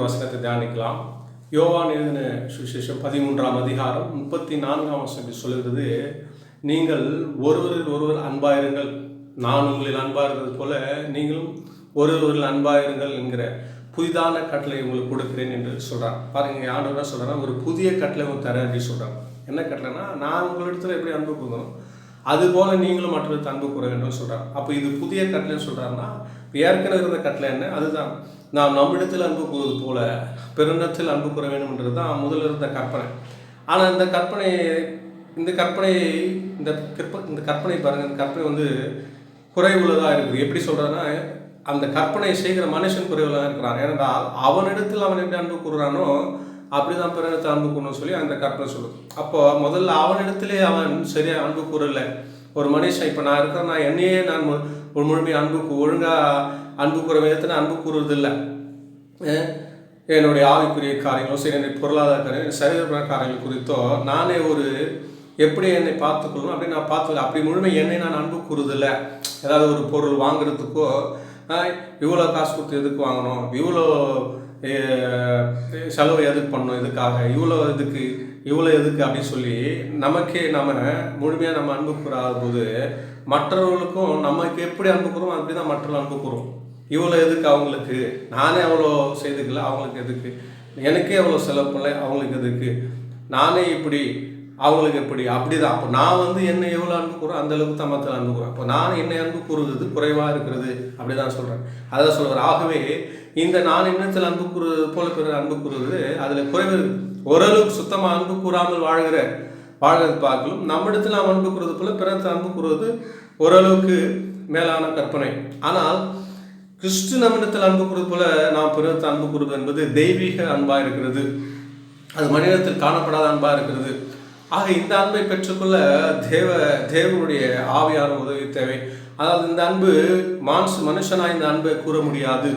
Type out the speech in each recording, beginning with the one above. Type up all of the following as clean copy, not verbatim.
வசனத்தை தியானிக்கலாம். யோவான் எழுதின சுவிசேஷம் 13ஆம் அதிகாரம் 34ஆம் வசனம் சொல்கிறது, நீங்கள் ஒருவரில் ஒருவர் அன்பாயிருங்கள், நான் உங்களில் அன்பாயிருந்தது போல நீங்களும் ஒருவரில் அன்பாயிருங்கள் என்கிற புதிதான கட்டளை உங்களுக்கு கொடுக்கிறேன் என்று சொல்கிறார். பாருங்கள், ஆண்டவர் என்ன சொல்கிறார், ஒரு புதிய கட்டளை உங்களுக்கு தரேன் அப்படின்னு சொல்கிறார். என்ன கட்டளைன்னா, நான் உங்களிடத்தில் எப்படி அன்பு கூறணும் அதுபோல் நீங்களும் மற்றவர்களுக்கு அன்பு கூற வேண்டும் சொல்கிறார். அப்போ இது புதிய கட்டளைன்னு சொல்கிறாருன்னா, ஏற்கனவே இருந்த கட்டளை என்ன, அதுதான் நாம் நம்மிடத்தில் அன்பு கூறுவது போல பிறனிடத்தில் அன்பு கூற வேண்டும் என்றது தான் முதல்ல இருந்த கற்பனை. ஆனால் இந்த கற்பனை பாருங்கள், இந்த கற்பனை வந்து குறைவுள்ளதாக இருக்குது. எப்படி சொல்கிறதுனா, அந்த கற்பனை செய்கிற மனுஷன் குறைவுள்ளதாக இருக்கிறான். ஏனென்றால் அவனிடத்தில் அவன் எப்படி அன்பு கூறுறானோ அப்படிதான் பிறனிடத்தில் அன்பு கூறணும்னு சொல்லி அந்த கற்பனை சொல்லுது. அப்போ முதல்ல அவனிடத்திலே அவன் சரியாக அன்பு கூறலை. ஒரு மனுஷன் இப்போ நான் இருக்கிறேன், நான் என்னையே நான் ஒரு முழுமையாக ஒழுங்காக அன்பு கூற விதத்தில் அன்பு கூறுவதில்லை. என்னுடைய ஆவிக்குரிய காரியங்களோ சரி, என்னுடைய பொருளாதார காரியங்கள் சரீர காரியங்கள் குறித்தோ நானே ஒரு எப்படி என்னை பார்த்துக்கொள்ளணும் அப்படின்னு நான் பார்த்துக்கல. அப்படி முழுமை என்னை நான் அன்பு கூறுதில்லை. ஏதாவது ஒரு பொருள் வாங்குறதுக்கோ இவ்வளோ காசு கொடுத்து எதுக்கு வாங்கணும், இவ்வளோ செலவு எதுக்கு பண்ணணும், இதுக்காக இவ்வளோ எதுக்கு அப்படின்னு சொல்லி நமக்கே நம்ம முழுமையாக நம்ம அன்பு கூறாத போது மற்றவர்களுக்கும் நமக்கு எப்படி அன்பு கூறும் அப்படி தான் மற்றவர்கள் அன்பு கூறும். இவ்வளோ எதுக்கு அவங்களுக்கு, நானே அவ்வளோ செய்துக்கல அவங்களுக்கு எதுக்கு, எனக்கே அவ்வளோ செலவு பண்ணல அவங்களுக்கு எதுக்கு, நானே இப்படி அவங்களுக்கு எப்படி, அப்படி தான். அப்போ நான் வந்து என்னை எவ்வளோ அன்பு கூறுறோம் அந்த அளவுக்கு தான் மற்ற அன்பு கூறுறேன். அப்போ நான் என்னை அன்பு கூறுவது குறைவாக இருக்கிறது அப்படி தான் சொல்கிறேன். அதான் சொல்கிறேன். ஆகவே இந்த நான் எண்ணத்தில் அன்பு கூறுவது போல பிற அன்பு கூறுவது அதில் குறைவு. ஓரளவுக்கு சுத்தமாக அன்பு கூறாமல் வாழ்கிறது பார்க்கலும் நம்மிடத்தில் நாம் அன்பு கூறுவது போல பிறத்தை அன்பு கூறுவது ஓரளவுக்கு மேலான கற்பனை. ஆனால் கிறிஸ்து நம்மிடத்தில் அன்பு கூறுவது போல நாம் பிறத்தை அன்பு கூறுவது என்பது தெய்வீக அன்பாக இருக்கிறது. அது மனிதத்தில் காணப்படாத அன்பாக இருக்கிறது. ஆக இந்த அன்பை பெற்றுக்கொள்ள தேவனுடைய ஆவியான உதவி தேவை. அதாவது இந்த அன்பு மனுஷனாக இந்த அன்பை கூற முடியாது.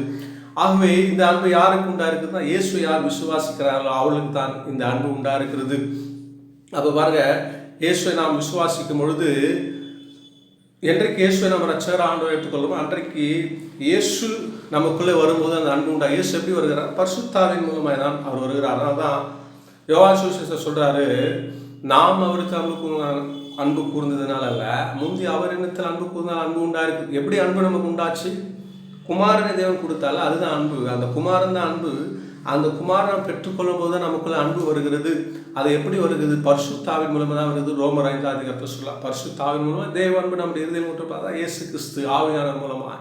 ஆகவே இந்த அன்பு யாருக்கு உண்டா இருக்குதுன்னா, இயேசு யார் விசுவாசிக்கிறார்களோ அவர்களுக்கு தான் இந்த அன்பு உண்டா இருக்கிறது. அப்போ பாருங்க, இயேசுவை நாம் விசுவாசிக்கும் பொழுது, என்றைக்கு இயேசுவை நம்ம ரட்சகர் ஆண்டவரை எடுத்துக்கொள்ளுமோ அன்றைக்கு இயேசு நமக்குள்ளே வரும்போது அந்த அன்பு உண்டா. இயேசு எப்படி வருகிறார், பரிசுத்தாவின் மூலமாக தான் அவர் வருகிறார். அதனால தான் யோவான் சுவிசேஷர் சொல்கிறாரு, நாம் அவருக்கு அன்பு கூர்ந்ததுனால அல்ல, முந்தி அவர் எண்ணத்தில் அன்பு கூர்ந்தால் அன்பு உண்டா இருக்குது. எப்படி அன்பு நமக்கு உண்டாச்சு, குமாரனை தேவன் கொடுத்தால அதுதான் அன்பு. அந்த குமாரன் தான் அன்பு. அந்த குமாரனை பெற்றுக்கொள்ளும் போது தான் நமக்குள்ள அன்பு வருகிறது. அது எப்படி வருகிறது, பரிசுத்தாவின் மூலமாக தான் வருகிறது. ரோமர் 5 சொல்லலாம், பரிசுத்தாவின் மூலமாக தேவ அன்பு நம்முடைய இருதயம் ஊற்றப்படாதான் இயேசு கிறிஸ்து ஆவியான மூலமாக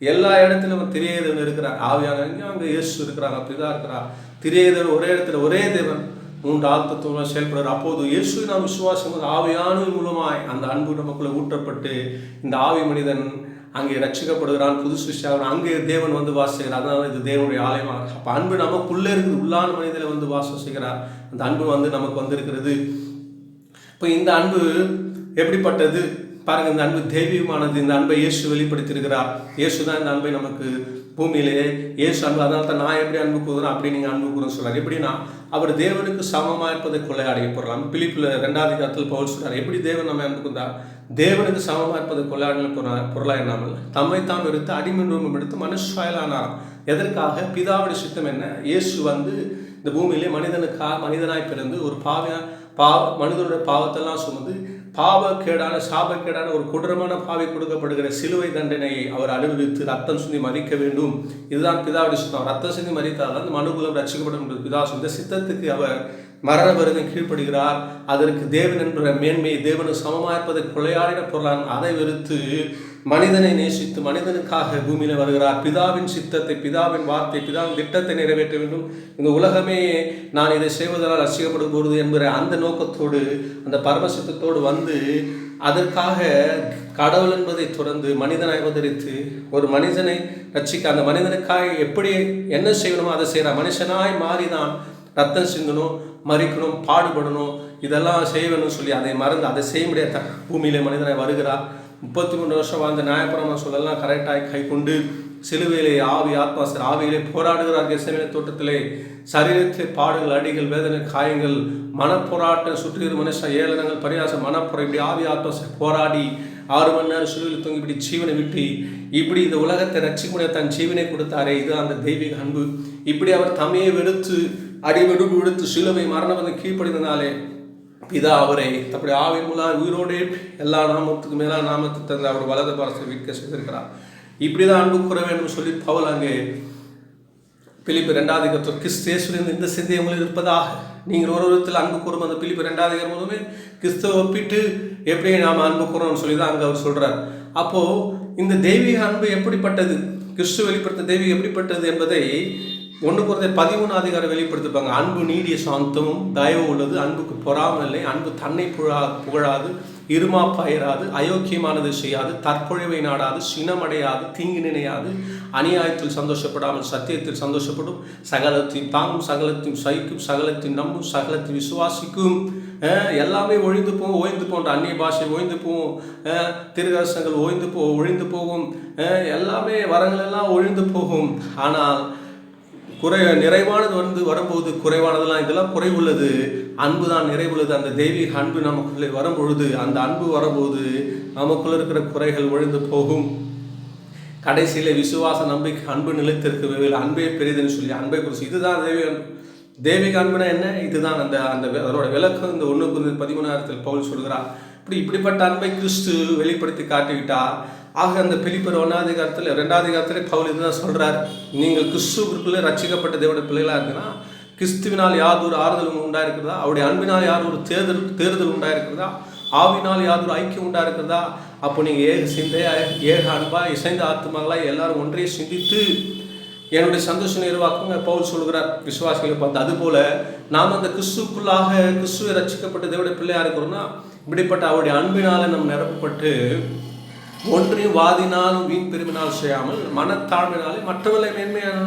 எல்லா இடத்துலையும் திரியேதன் இருக்கிறார். ஆவியான அங்கே இயேசு இருக்கிறார், அப்படிதான் இருக்கிறார். திரியேதன் ஒரே இடத்துல ஒரே தேவன் 3 ஆத்மத்துவம் செயல்படுறார். அப்போது இயேசுவை நாம் விசுவாசம் ஆவியான மூலமாய் அந்த அன்பு நமக்குள்ள ஊற்றப்பட்டு இந்த ஆவி மனிதன் அங்கே ரட்சிக்கப்படுகிறான், புது சிருஷ்டியாகிறான். அங்கே தேவன் வந்து வாசிக்கிறார். அதனால இது தேவனுடைய ஆலயமாக. அப்போ அன்பு நமக்குள்ளே இருக்குது, உள்ளான மனிதனை வந்து வாசம் செய்கிறார். அந்த அன்பு வந்து நமக்கு வந்திருக்கிறது. இப்போ இந்த அன்பு எப்படிப்பட்டது பாருங்க, இந்த அன்பு தெய்வீகமானது. இந்த அன்பை இயேசு வெளிப்படுத்தியிருக்கிறார். இயேசு தான் இந்த அன்பை நமக்கு பூமியிலே இயேசு அன்பு. அதனால தான் நான் எப்படி அன்பு கூறுறேன் அப்படி நீங்கள் அன்பு கூறுன்னு சொல்கிறார். எப்படின்னா, அவர் தேவனுக்கு சமமாக இருப்பதை கொள்ளையடைய போடலாம். பிலிப்பில் 2ஆம் அதிகாரத்தில் பவுல் சொல்கிறார், எப்படி தேவன் நம்ம அன்பு கூர்ந்தார், தேவனுக்கு சமமாக இருப்பதை கொள்ளையாடல பொருளாக எண்ணாமல் தம்மைத்தான் எடுத்து அடிமன்றம் எடுத்து மனுஷாயலானாராம். எதற்காக, பிதாவுடைய சித்தம் என்ன, இயேசு வந்து இந்த பூமியிலே மனிதனாய் பிறந்து ஒரு மனிதனுடைய பாவத்தெல்லாம் சுமந்து சாபக்கேடான ஒரு கொடூரமான பாவை கொடுக்கப்படுகிற சிலுவை தண்டனையை அவர் அனுபவித்து ரத்தம் சிந்தி மறிக்க வேண்டும். இதுதான் பிதாவுடைய சித்தம். ரத்தம் சிந்தி மறித்தால் அந்த மனுகுலம் ரட்சிக்கப்படும் என்று பிதா இந்த சித்தத்துக்கு அவர் மரண விரதம் கீழ்ப்படுகிறார். அதற்கு தேவன் என்ற மேன்மையை, தேவனுக்கு சமமாக இருப்பதை கொள்ளையாடின பொருளான் அதை வெறுத்து மனிதனை நேசித்து மனிதனுக்காக பூமியில் வருகிறார். பிதாவின் சித்தத்தை, பிதாவின் வார்த்தை, பிதாவின் திட்டத்தை நிறைவேற்ற வேண்டும். இந்த உலகமே நான் இதை செய்வதனால் ரசிக்கப்படும் போது என்கிற அந்த நோக்கத்தோடு, அந்த பரமசித்தத்தோடு வந்து அதற்காக கடவுள் என்பதை தொடர்ந்து மனிதனை அவதரித்து ஒரு மனிதனை ரட்சிக்க, அந்த மனிதனுக்காக எப்படி என்ன செய்யணுமோ அதை செய்கிறார். மனுஷனாய் மாறிதான் ரத்தம் சிந்தணும், மறிக்கணும், பாடுபடணும், இதெல்லாம் செய்யணும்னு சொல்லி அதை மறந்து அதை செய்ய முடியாத பூமியிலே மனிதனை வருகிறார். 33 வருஷம் வாழ்ந்த நியாயப்பிரமாண சொல்லலாம் கரெக்டாக கை கொண்டு சிலுவையிலே ஆவியிலே போராடுகிறார். கெத்செமனே தோட்டத்திலே சரீரத்திலே பாடுகள், அடிகள், வேதனை, காயங்கள், மனப்போராட்டம், சுற்றியிரு மனுஷன், ஏளனங்கள், பரியாசம், மனப்புறம், இப்படி ஆத்மா போராடி 6 மணி நேரம் சிலுவையில் தொங்கி இப்படி ஜீவனை விட்டு இப்படி இந்த உலகத்தை ரட்சிக்க முடியாத தன் ஜீவனை கொடுத்தாரே, இது அந்த தெய்வீக அன்பு. இப்படி அவர் தம்மையை வெறுத்து அடிவெடு விடுத்து சிலுவை மரணம் வந்து கீழ்ப்படிந்தனாலே பிதா அவரை தம்முடைய ஆவியின் மூலம் உயிரோடே எல்லா நாமத்துக்கு மேலான நாமத்தை தந்து அவர் வலது பாரத்தை விற்க செய்திருக்கிறார். இப்படிதான் அன்பு கூற வேண்டும் சொல்லி பவுல் அங்கே பிலிப்பியர் 2 கிறிஸ்தேசுவிலிருந்து இந்த சிந்தை உங்களுக்கு இருப்பதாக நீங்கள் ஒரு விதத்தில் அன்பு கூறும். அந்த பிலிப்பியர் 2 மூலமே கிறிஸ்துவ ஒப்பிட்டு எப்படி நாம் அன்பு கூறணும்னு சொல்லி தான் அங்கே அவர் சொல்றார். அப்போ இந்த தெய்வீக அன்பு எப்படிப்பட்டது, கிறிஸ்து வெளிப்படுத்த தெய்வீகம் எப்படிப்பட்டது என்பதை 1 Corinthians 13 வெளிப்படுத்திப்பாங்க. அன்பு நீடிய சாந்தமும் தயவு உள்ளது, அன்புக்கு பொறாமை இல்லை, அன்பு தன்னை புகழாது, இருமாப்பாயிராது, அயோக்கியமானது செய்யாது, தற்பொழிவை நாடாது, சினமடையாது, தீங்கு நினையாது, அநியாயத்தில் சந்தோஷப்படாமல் சத்தியத்தில் சந்தோஷப்படும், சகலத்தையும் தாங்கும், சகலத்தையும் சகிக்கும், சகலத்தையும் நம்பும், சகலத்தையும் விசுவாசிக்கும். எல்லாமே ஓய்ந்து போன்ற அந்நிய பாஷை ஓய்ந்து போகும், திருகரசங்கள் ஒழிந்து போகும், எல்லாமே வரங்கள் எல்லாம் ஒழிந்து போகும். ஆனால் நிறைவானது வரும்போது குறைவானதெல்லாம் இதெல்லாம் குறைவுள்ளது, அன்பு தான் நிறைவுள்ளது. அந்த தெய்வீக அன்பு நமக்குள்ளே வரும்பொழுது, அந்த அன்பு வரும்போது நமக்குள்ள இருக்கிற குறைகள் ஒழிந்து போகும். கடைசியில் விசுவாச நம்பிக்கை அன்பு நிலைத்திருக்க அன்பே பெரிதுன்னு சொல்லி அன்பை குறித்து இதுதான் தெய்வீக அன்புனா என்ன, இதுதான் அந்த அதோட விளக்கம் இந்த 1 Corinthians 13 பவுல் சொல்கிறார். இப்படிப்பட்ட அன்பை கிறிஸ்து வெளிப்படுத்தி காட்டிவிட்டார். ஆக அந்த பிலிப்பியர் 2 பவுல் இதுதான் சொல்றார். நீங்கள் கிறிஸ்துவுக்குள்ளே ரட்சிக்கப்பட்ட தேவனுடைய பிள்ளைகளாக இருக்குன்னா கிறிஸ்துவினால் யாதொரு ஆறுதலும் உண்டாயிருக்கிறதா, அவருடைய அன்பினால் யாதொரு தேர்தல் உண்டாயிருக்கிறதா, ஆவினால் யாதொரு ஐக்கியம் உண்டாயிருக்கிறதா, அப்போ நீங்கள் ஏக சிந்தையா ஏக அன்பா இசைந்த ஆத்மாங்களா எல்லாரும் ஒன்றையே சிந்தித்து என்னுடைய சந்தோஷம் நிர்வாகங்க பவுல் சொல்கிறார் விசுவாசிகளை பார்த்து. அதுபோல நாம் அந்த கிறிஸ்துவை ரட்சிக்கப்பட்ட தேவனுடைய பிள்ளையா இருக்கிறோம்னா இப்படிப்பட்ட அவருடைய அன்பினால நம்ம நிரப்பப்பட்டு ஒன்றையும் வாதினாலும் வீண் பெருமினால் செய்யாமல் மனத்தாழ்மையினாலே மற்றவர்களை மேன்மையான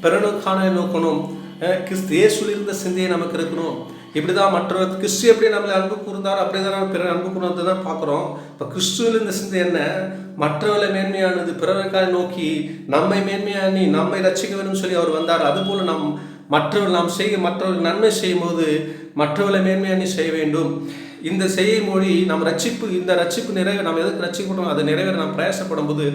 பிறனுக்கான நோக்கணும். கிறிஸ்து இயேசுவில் இருந்த சிந்தையை நமக்கு இருக்கணும். இப்படிதான் மற்றவர் கிறிஸ்து எப்படி நம்மளை அன்பு கூர்ந்தார் அப்படிதான் நம்ம பிறர் அன்பு கூர்ந்து தான் பார்க்குறோம். இப்போ கிறிஸ்துவில் இருந்த சிந்தை என்ன, மற்றவர்களை மேன்மையானது, பிறருக்காக நோக்கி நம்மை மேன்மையானி நம்மை ரட்சிக்க வேணும்னு சொல்லி அவர் வந்தார். அதுபோல் மற்றவர்கள் நன்மை செய்யும் போது மற்றவர்களை மேன்மையானி செய்ய வேண்டும். இந்த செய்யும் மொழி இந்த ரட்சிப்பு நிறைவே நம்ம எதுக்கு ரட்சிக்கணும், அதை நிறைவேற நாம் பிரயாசப்படும் போது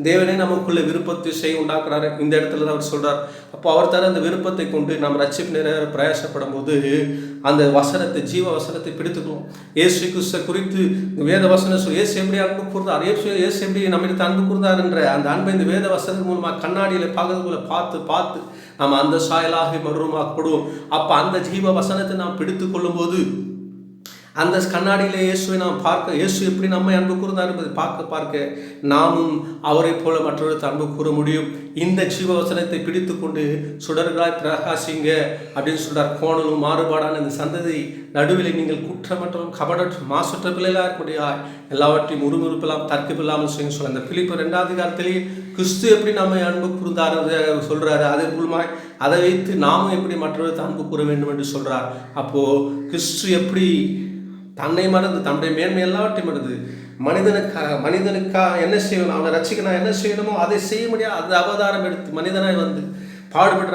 தேவனே நமக்குள்ள விருப்பத்தை செய்ய உண்டாக்குறாரு. இந்த இடத்துல தான் அவர் சொல்றார். அப்போ அவர் தர அந்த விருப்பத்தை கொண்டு நம்ம ரட்சிப்பு நிறைவேற பிரயாசப்படும் போது அந்த ஜீவ வசனத்தை பிடித்துக்கணும். இயேசு கிறிஸ்துவை குறித்து வேத வசனம் இயேசு எப்படி அன்பு கூர்ந்தார், இயேசு எப்படி நம்மிடத்து அன்பு கூர்ந்தார் என்ற அந்த அன்பை இந்த வேத வசனத்தின் மூலமாக கண்ணாடியில் பார்க்கறது போல பார்த்து நம்ம அந்த சாயலாக மறுரூபமாக்கப்படுவோம். அப்போ அந்த ஜீவ வசனத்தை நாம் பிடித்து கொள்ளும் போது அந்த கண்ணாடியிலே இயேசுவை நாம் பார்க்க, இயேசு எப்படி நம்மை அன்பு கூர்ந்தார் என்பதை பார்க்க நாமும் அவரை போல மற்றவர்களுக்கு அன்பு கூற முடியும். இந்த ஜீவவசனத்தை பிடித்து கொண்டு சுடர்களாய் பிரகாசிங்க அப்படின்னு சொல்றார். கோணலும் மாறுபாடான இந்த சந்ததி நடுவில் நீங்கள் குற்றமற்றம் கபடற்ற மாசற்ற பிள்ளைகளாக இருக்கக்கூடிய எல்லாவற்றையும் முறுமுறுப்பெல்லாம் தர்க்கமில்லாமல் செய்ய சொல்ல. அந்த பிலிப்பியர் 2 கிறிஸ்து எப்படி நம்மை அன்பு கூர்ந்தார் சொல்றாரு. அதே மூலமாய் அதை வைத்து நாமும் எப்படி மற்றவர்களுக்கு அன்பு கூற வேண்டும் என்று சொல்றார். அப்போ கிறிஸ்து எப்படி தன்னை மறந்து தன்னுடைய மேன்மை எல்லாவற்றையும் மறந்து மனிதனுக்கா என்ன செய்யணும், அவனை ரட்சிக்க நான் என்ன செய்யணுமோ அதை செய்ய முடியாது. அது அவதாரம் எடுத்து மனிதனாய் வந்து பாடுபட்டு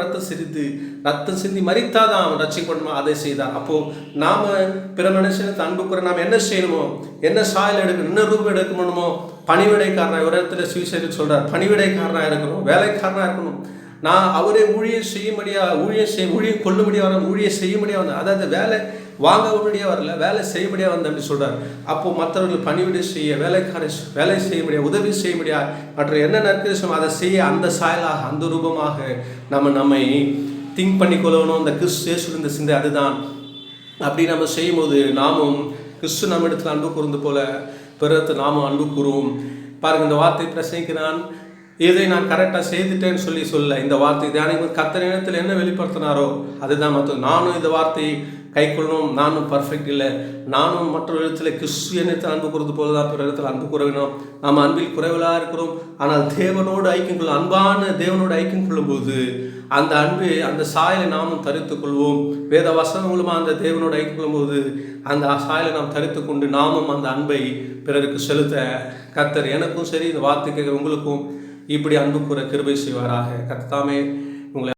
ரத்தம் சிந்தி மறித்தாதான் அவன் ரட்சிக்கணுமா அதை செய்தான். அப்போ நாம பிற மனுஷனுக்கு அன்பு கூற நாம் என்ன செய்யணுமோ, என்ன சாயல் எடுக்கணும், என்ன ரூபம் எடுக்கணுமோ, பணிவிடைக்காரனா ஒரு இடத்துல சுவிசேஷம் சொல்றார். பணிவிடைக்காரனா இருக்கணும், வேலைக்காரனா இருக்கணும். நான் அவரே ஊழியம் கொள்ளும்படியாக வர ஊழியம் செய்யும்படியாக வந்தேன். அதாவது வேலை வாங்க முடியாது வரல, வேலை செய்யும்படியாக வந்தேன் அப்படின்னு சொல்றார். அப்போ மற்றவர்கள் பணிவிடை செய்ய, வேலை செய்ய முடியாது, உதவி செய்ய முடியாது, மற்ற என்ன நற்கிருஷ்ணம் அதை செய்ய அந்த சாயலாக அந்த ரூபமாக நம்மை திங்க் பண்ணி கொள்ளணும். அந்த கிறிஸ்து இந்த சிந்தை அதுதான். அப்படி நம்ம செய்யும்போது நாமும் கிறிஸ்து நம்ம இடத்துல அன்பு கூர்ந்து போல பிறகு நாமும் அன்பு கூறுவோம். பாருங்க, இந்த வார்த்தை பிரசங்கிக்கிறான், இதை நான் கரெக்டாக செய்துட்டேன்னு சொல்ல இந்த வார்த்தை தியானிக்கும் கர்த்தர் இடத்துல என்ன வெளிப்படுத்தினாரோ அதுதான் மற்ற. நானும் இந்த வார்த்தையை கை கொள்ளணும், நானும் பர்ஃபெக்ட் இல்லை, நானும் மற்ற இடத்துல கிறிஸ்து என்னத்தை அன்பு கூறுறது போல தான் பிற இடத்துல அன்பு கூற வேணும். நாம் அன்பில் குறைவலாக இருக்கிறோம், ஆனால் தேவனோடு ஐக்கியம் கொள்ளும், அன்பான தேவனோடு ஐக்கியம் கொள்ளும்போது அந்த அன்பு அந்த சாயலை நாமும் தரித்துக் கொள்வோம். வேத வசனம் மூலமாக அந்த தேவனோடு ஐக்கியம் கொள்ளும்போது அந்த சாயலை நாம் தரித்து கொண்டு நாமும் அந்த அன்பை பிறருக்கு செலுத்த கர்த்தர் எனக்கும் சரி இந்த வார்த்தை கேட்குற உங்களுக்கும் இப்படி அன்பு கூற கிருபை செய்வாராக. கர்த்தாமே உங்களை